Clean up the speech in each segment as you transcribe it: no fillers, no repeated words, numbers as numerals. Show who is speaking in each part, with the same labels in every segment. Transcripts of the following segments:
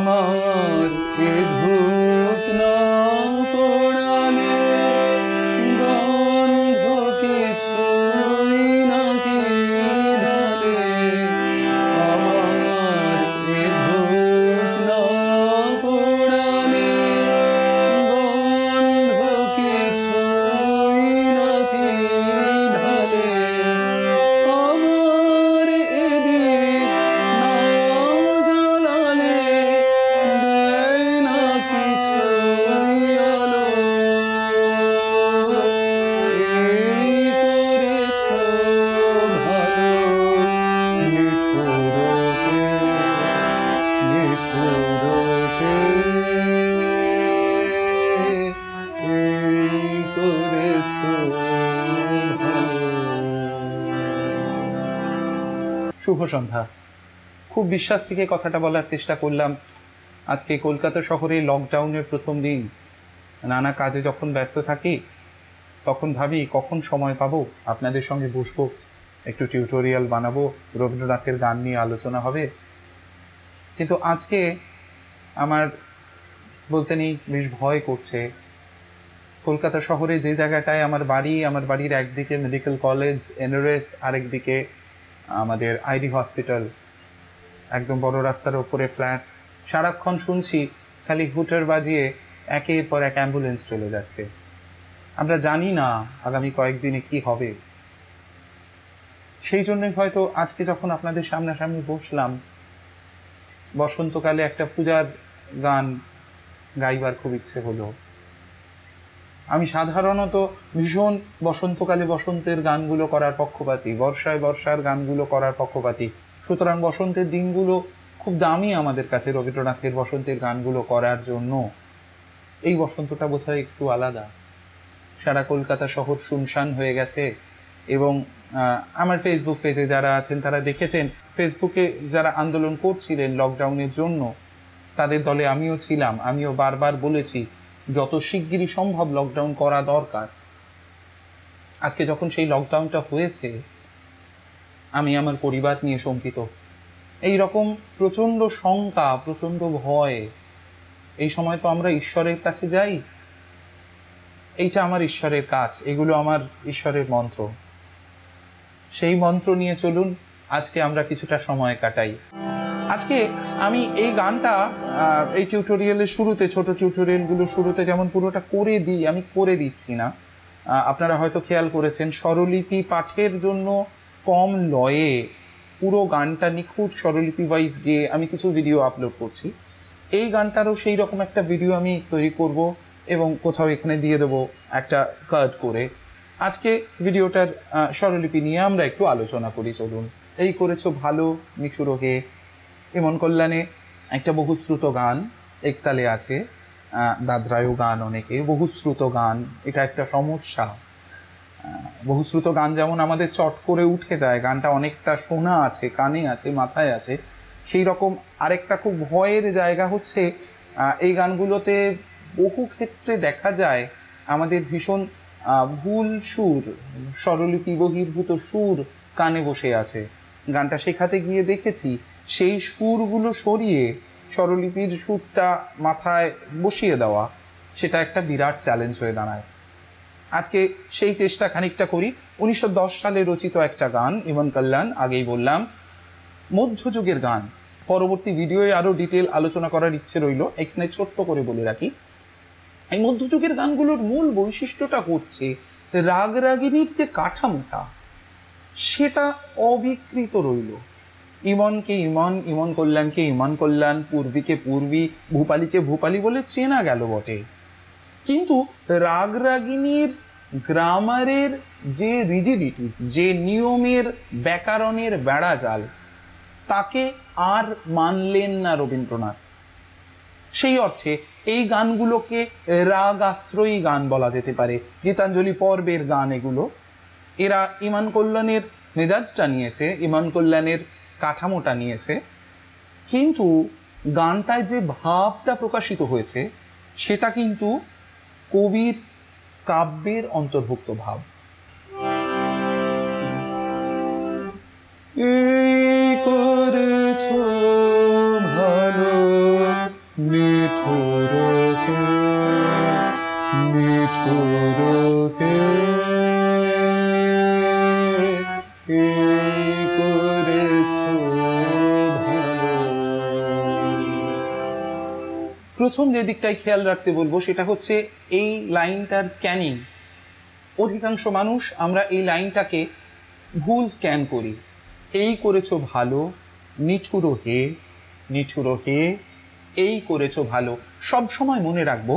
Speaker 1: আমার এ ধূপ না পোড়ালে গন্ধ কিছুই নাকি ঢালে, আমার এ ধূপ না পোড়ালে গন্ধ কিছুই নাকি ঢালে, আমার এ দীপ না জ্বালালে দেয় না কিছুই আলো। এই করেছো ভালো নিঠুরকে নিঠুরকে, এই করেছো ভালো। শুভ সন্ধ্যা। খুব বিশ্বাস থেকে কথাটা বলার চেষ্টা করলাম। আজকে কলকাতা শহরে লকডাউনের প্রথম দিন, নানা কাজে যখন ব্যস্ত থাকি তখন ভাবি কখন সময় পাবো আপনাদের সঙ্গে বসবো, একটু টিউটোরিয়াল বানাবো, রবীন্দ্রনাথের গান নিয়ে আলোচনা হবে। কিন্তু আজকে আমার বলতে নেই বেশ ভয় করছে। কলকাতা শহরে যে জায়গাটায় আমার বাড়ির একদিকে মেডিকেল কলেজ এনআরএস, আরেকদিকে আমাদের আইডি হসপিটাল, একদম বড় রাস্তার ওপরে ফ্ল্যাট। সারাক্ষণ শুনছি খালি হুটার বাজিয়ে একের পর এক অ্যাম্বুলেন্স চলে যাচ্ছে। আমরা জানি না আগামী কয়েকদিনে কি হবে। সেই জন্যই হয়তো আজকে যখন আপনাদের সামনাসামনি বসলাম, বসন্তকালে একটা পূজার গান গাইবার খুব ইচ্ছে হলো। আমি সাধারণত ভীষণ বসন্তকালে বসন্তের গানগুলো করার পক্ষপাতী, বর্ষায় বর্ষার গানগুলো করার পক্ষপাতী। সুতরাং বসন্তের দিনগুলো খুব দামি আমাদের কাছে রবীন্দ্রনাথের বসন্তের গানগুলো করার জন্য। এই বসন্তটা বোধহয় একটু আলাদা। সারা কলকাতা শহর শুনশান হয়ে গেছে। এবং আমার ফেসবুক পেজে যারা আছেন তারা দেখেছেন, ফেসবুকে যারা আন্দোলন করছিলেন লকডাউনের জন্য, তাদের দলে আমিও ছিলাম। আমিও বারবার বলেছি যত শিগগিরই সম্ভব লকডাউন করা দরকার। আজকে যখন সেই লকডাউনটা হয়েছে, আমি আমার পরিবার নিয়ে শঙ্কিত। এই রকম প্রচণ্ড শঙ্কা, প্রচণ্ড ভয়। এই সময় তো আমরা ঈশ্বরের কাছে যাই, এইটা আমার ঈশ্বরের কাজ, এগুলো আমার ঈশ্বরের মন্ত্র। সেই মন্ত্র নিয়ে চলুন আজকে আমরা কিছুটা সময় কাটাই। আজকে আমি এই গানটা এই টিউটোরিয়ালের শুরুতে, ছোট টিউটোরিয়ালগুলোর শুরুতে যেমন পুরোটা করে দিই, আমি করে দিচ্ছি না। আপনারা হয়তো খেয়াল করেছেন স্বরলিপি পাঠের জন্য কম লয়ে পুরো গানটা নিখুঁত স্বরলিপি ওয়াইজ গিয়ে আমি কিছু ভিডিও আপলোড করছি। এই গানটারও সেই রকম একটা ভিডিও আমি তৈরি করব এবং কোথাও এখানে দিয়ে দেবো একটা কাট করে। আজকে ভিডিওটার স্বরলিপি নিয়ে আমরা একটু আলোচনা করি। চলুন। এই করেছো ভালো নিঠুর হে, এমন কল্যাণে একটা বহুশ্রুত গান, একতালে আছে, দাদরায়ও গান অনেকে, বহুশ্রুত গান। এটা একটা সমস্যা। বহুশ্রুত গান যেমন আমাদের চট করে উঠে যায়, গানটা অনেকটা শোনা আছে, কানে আছে, মাথায় আছে, সেই রকম আরেকটা খুব ভয়ের জায়গা হচ্ছে এই গানগুলোতে বহু ক্ষেত্রে দেখা যায় আমাদের ভীষণ ভুল সুর, স্বরলিপি বহির্ভূত সুর কানে বসে আছে। গানটা শেখাতে গিয়ে দেখেছি সেই সুরগুলো সরিয়ে স্বরলিপির সুরটা মাথায় বসিয়ে দেওয়া, সেটা একটা বিরাট চ্যালেঞ্জ হয়ে দাঁড়ায়। আজকে সেই চেষ্টা খানিকটা করি। 1910 সালে রচিত একটা গান, ইমন কল্যাণ, আগেই বললাম, মধ্যযুগের গান। পরবর্তী ভিডিওয়ে আরও ডিটেল আলোচনা করার ইচ্ছে রইল, এখানে ছোট্ট করে বলে রাখি। এই মধ্যযুগের গানগুলোর মূল বৈশিষ্ট্যটা হচ্ছে রাগরাগিনীর যে কাঠামোটা সেটা অবিকৃত রইল। ইমনকে ইমন, ইমন কল্যাণকে ইমন কল্যাণ, পূর্বীকে পূর্বী, ভূপালীকে ভূপালী বলে চেনা গেল বটে, কিন্তু রাগরাগিনীর গ্রামারের যে রিজিডিটি, যে নিয়মের ব্যাকরণের বেড়াজাল, তাকে আর মানলেন না রবীন্দ্রনাথ। সেই অর্থে এই গানগুলোকে রাগ আশ্রয়ী গান বলা যেতে পারে। গীতাঞ্জলি পর্বের গান এগুলো। এরা ইমন কল্যাণের মেজাজটা নিয়েছে, ইমন কল্যাণের কাঠামোটা নিয়েছে, কিন্তু গানটায় যে ভাবটা প্রকাশিত হয়েছে সেটা কিন্তু কবির কাব্যের অন্তর্ভুক্ত ভাব। এই করেছো ভালো প্রথম যে দিকটাই খেয়াল রাখতে বলবো সেটা হচ্ছে এই লাইনটার স্ক্যানিং। অধিকাংশ মানুষ আমরা এই লাইনটাকে ভুল স্ক্যান করি। এই করেছো ভালো, নিঠুরো হে, নিঠুরো হে, এই করেছো ভালো। সব সময় মনে রাখবো,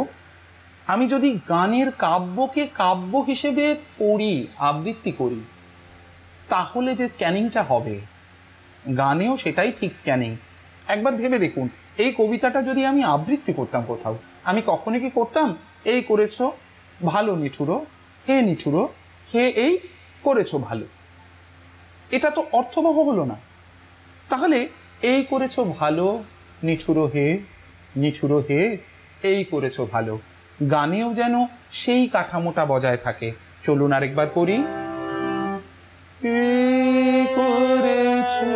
Speaker 1: আমি যদি গানের কাব্যকে কাব্য হিসেবে পড়ি, আবৃত্তি করি, তাহলে যে স্ক্যানিংটা হবে গানেও সেটাই ঠিক স্ক্যানিং। একবার ভেবে দেখুন, এই কবিতাটা যদি আমি আবৃত্তি করতাম কোথাও, আমি কখনো কি করতাম এই করেছো ভালো নিঠুরো হে, নিঠুরো হে, এই করেছো ভালো? এটা তো অর্থবহ হলো না। তাহলে এই করেছো ভালো, নিঠুরো হে, নিঠুরো হে, এই করেছো ভালো, গানেও যেন সেই কাঠামোটা বজায় থাকে। চলুন আরেকবার করি। এই করেছো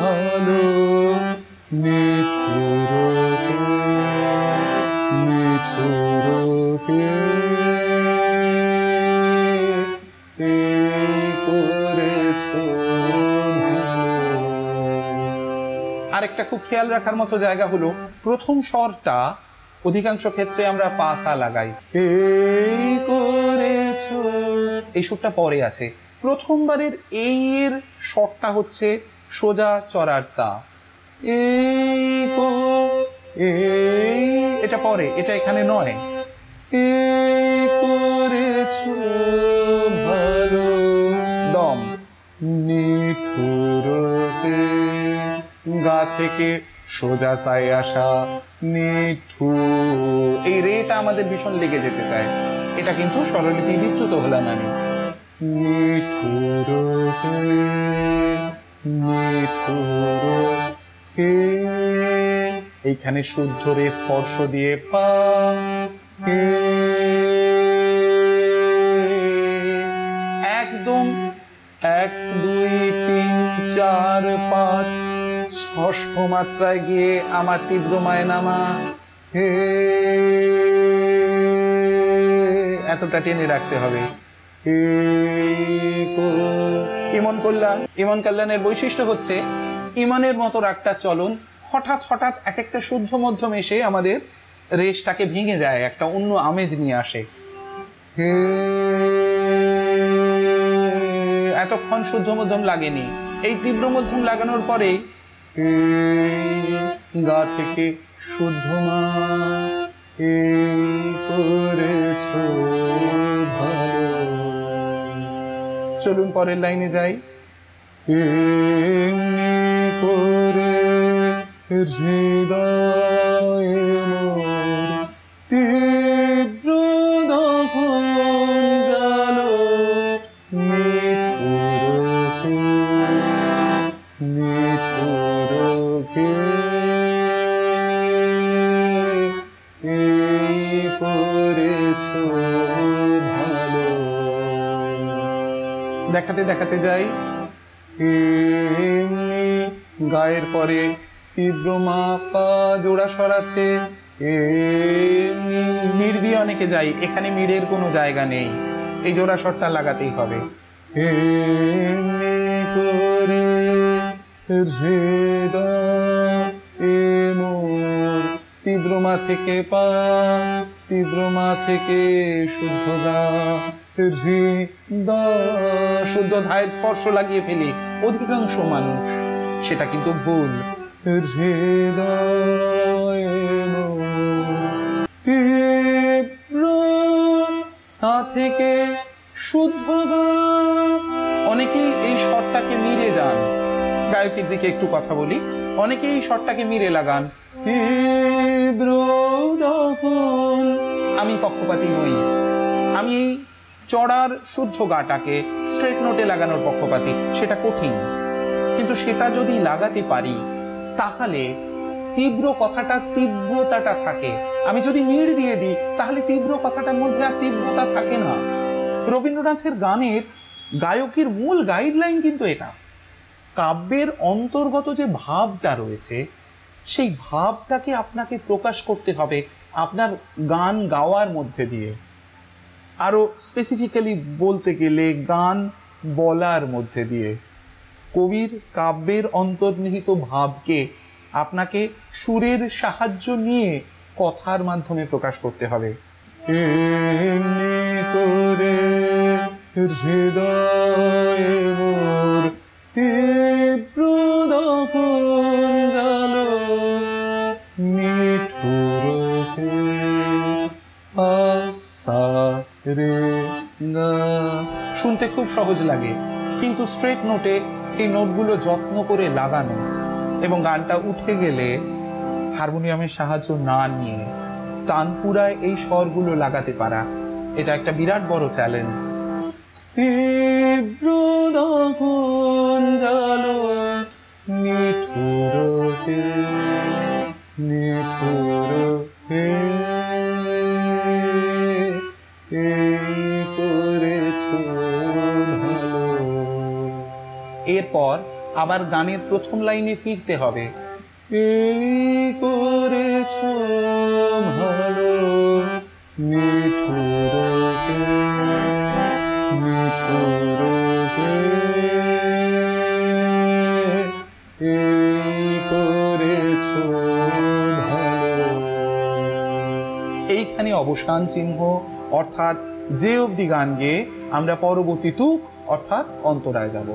Speaker 1: ভালো, নিঠুরো হে, নিঠুরো হে, এই করেছো ভালো। আরেকটা খুব খেয়াল রাখার মতো জায়গা হলো, প্রথম স্বরটা অধিকাংশ ক্ষেত্রে আমরা পাসা লাগাই। এই করেছো, এই সুরটা পরে আছে। প্রথমবারের এই এর স্বরটা হচ্ছে সোজা চড়ার সা। এই এই, এটা পরে, এটা এখানে নয়। এই করেছো ভালো, দম, নিঠুরো হে, গা থেকে সোজা সাই আসা, নিঠু, এই রেটা আমাদের ভীষণ লেগে যেতে চায়। এটা কিন্তু স্বরলিপি বিচ্যুত হলাম আমি। নিঠুরো হে, নিঠুরো হে, এইখানে শুদ্ধ রে স্পর্শ দিয়ে পা, হে, একদম 1 2 3 4 5 ষষ্ঠ মাত্রায় গিয়ে আমার তীব্র মায় নামা, হে, এতটা টেনে রাখতে হবে। ইমন কল্যাণ, ইমন কল্যাণের বৈশিষ্ট্য হচ্ছে ইমনের মতো রাগটা চলন হঠাৎ হঠাৎ এক একটা শুদ্ধ মধ্যম এসে আমাদের রেশটাকে ভেঙে দেয়, একটা অন্য আমেজ নিয়ে আসে। হে, এতক্ষণ শুদ্ধ মধ্যম লাগেনি, এই তীব্র মধ্যম লাগানোর পরেই গা থেকে শুদ্ধ মা, এই করেছো ভালো। চলুন পরের লাইনে যাই। এমনি করে হৃদয়ে মোর তীব্র দহন জালো, নিঠুরো হে, নিঠুরো হে, এই করেছো ভালো। দেখাতে দেখাতে যাই। এমনি গায়ের পরে তীব্র মা পা জোড়া স্বর আছে, এমনি মিড় দিয়ে অনেকে যাই, এখানে মিড়ের কোনো জায়গা নেই, এই জোড়া স্বরটা লাগাতেই হবে। এমনি করে হৃদয়ে মোর, তীব্র মা থেকে পা, তীব্র মা থেকে শুদ্ধ গা, শুদ্ধ ধায়ের স্পর্শ লাগিয়ে ফেলি অধিকাংশ মানুষ, সেটা কিন্তু ভুল। হৃদয়ে তীব্র সা থেকে শুদ্ধ গা, অনেকেই এই স্বরটাকে মিরে যান। গায়কের দিকে একটু কথা বলি, অনেকেই এই স্বরটাকে মিরে লাগান, তীব্র দহন। আমি পক্ষপাতী নই, আমি এই চড়ার শুদ্ধ গাটাকে স্ট্রেট নোটে লাগানোর পক্ষপাতী। সেটা কঠিন, কিন্তু সেটা যদি লাগাতে পারি তাহলে তীব্র কথাটা তীব্রতাটা থাকে। আমি যদি মিড় দিয়ে দিই তাহলে তীব্র কথাটার মধ্যে আর তীব্রতা থাকে না। রবীন্দ্রনাথের গানের গায়কের মূল গাইডলাইন কিন্তু এটা, কাব্যের অন্তর্গত যে ভাবটা রয়েছে সেই ভাবটাকে আপনাকে প্রকাশ করতে হবে আপনার গান গাওয়ার মধ্যে দিয়ে। আরো স্পেসিফিক্যালি বলতে গেলে গান বলার মধ্যে দিয়ে। কবির কাব্যের অন্তর্নিহিত ভাবকে আপনাকে সুরের সাহায্য নিয়ে কথার মাধ্যমে প্রকাশ করতে হবে। এমনি করে হৃদয়ে মোর তীব্র দহন জ্বালো নিঠুর সা রে গা। শুনতে খুব সহজ লাগে, কিন্তু স্ট্রেট নোটে এই নোটগুলো যত্ন করে লাগানো এবং গানটা উঠে গেলে হারমোনিয়ামের সাহায্য না নিয়ে তানপুরায় এই স্বরগুলো লাগাতে পারা, এটা একটা বিরাট বড় চ্যালেঞ্জ। তীব্র দহন জ্বালো নিঠুর হে নিঠুর হে এই করেছো ভালো। এরপর আবার গানের প্রথম লাইনে ফিরতে হবে। এই করেছো ভালো নিঠুর হে নিঠুর হে এই করেছো ভালো। এইখানে অবসান চিহ্ন, অর্থাৎ যে অবধি গান গেয়ে আমরা পরবর্তী তুক অর্থাৎ অন্তরায় যাব।